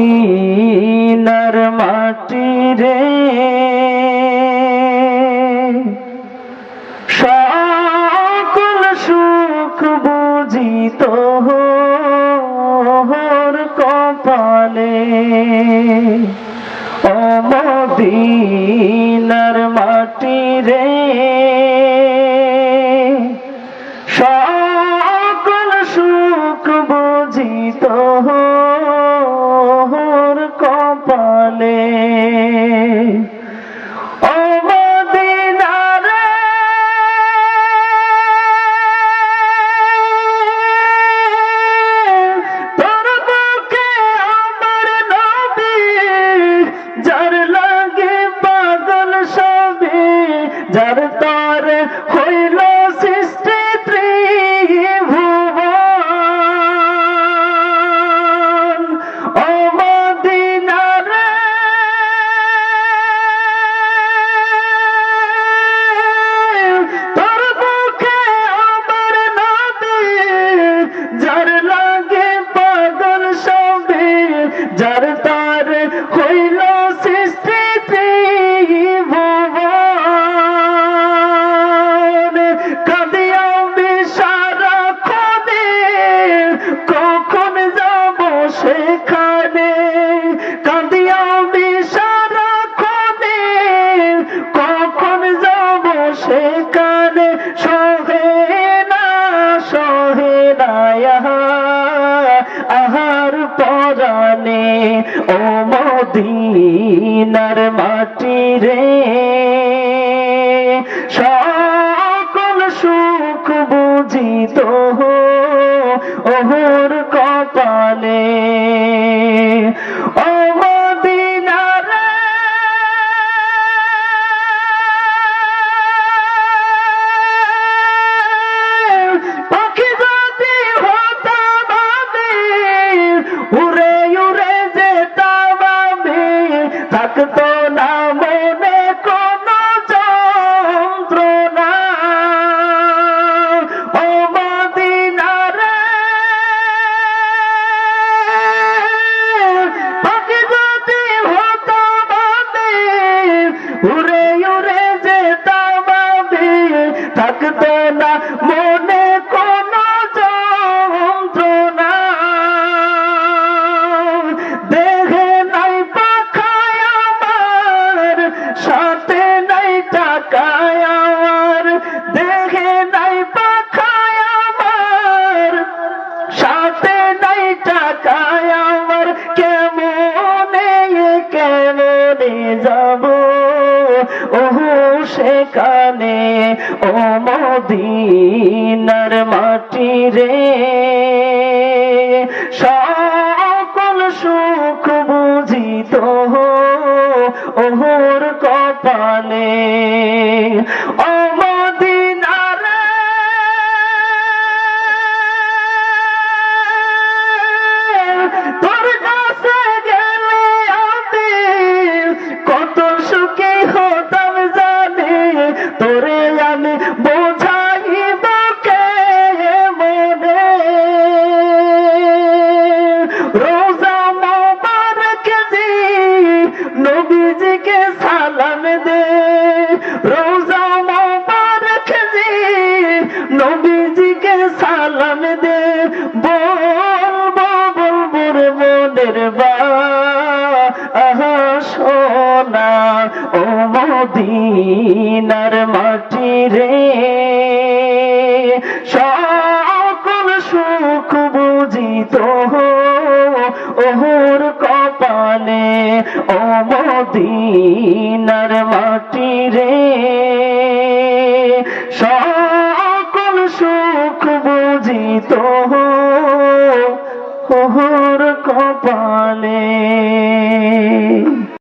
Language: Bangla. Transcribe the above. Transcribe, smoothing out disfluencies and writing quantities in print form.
মদিনার মাটি রে সকল সুখ বুঝি তোর কপালে ও মদিনার মাটি রে সকল সুখ বুঝি তোর কপালে ও মদিনা রে তোর বুকে আমার নবী যার লাগে পাগল সবে যার তার হইল সৃষ্টি ত্রিভুবন ও মদিনা রে তোর বুকে আমার নবী যার লাগে পাগল সবে যার তার হইল সৃষ্টি ত্রিভুবন কাঁদিয়া বিশারা খোদে কখন যাব সেখানে কাঁদিয়া বিশারা খোদে কখন যাব সেখানে সহে না আহার পরানে ও মদিনার মাটি রে সকল সুখ বুঝি তোর কপালে ও মদিনা রে পাখি যদি হতাম আমি উড়ে উড়ে যেতাম আমি থাকতো না মনে কোনো যন্ত্রণা ও মদিনা রে পাখি যদি হতাম আমি উড়ে উড়ে যেতাম আমি থাকতো না মনে কোনো যন্ত্রণা দেহে নাই পাখায় আমার সাথে নাই টাকায় আমার দেহে নাই পাখায় আমার সাথে নাই টাকায় আমার কেমনে যাব ওহো সেখানে ও মদিনার মাটি রে সকল সুখ বুঝি ওহর কপালে ও মদিনা রে তোর কাছে গেলে আমি কত সুখী হতাম জানি তোরে আমি বোঝাইব কে মনে রোজা মোবারক জি নবীজিকে সালাম দে রোজা মোবারক জি নবীজিকে সালাম দে বলবো রে মনের সোনা ও মদিনার মাটি রে সকল সুখ বুঝিত ওহর কপালে ও মদিনার মাটি রে সকল সুখ বুঝিত ওহর কপালে।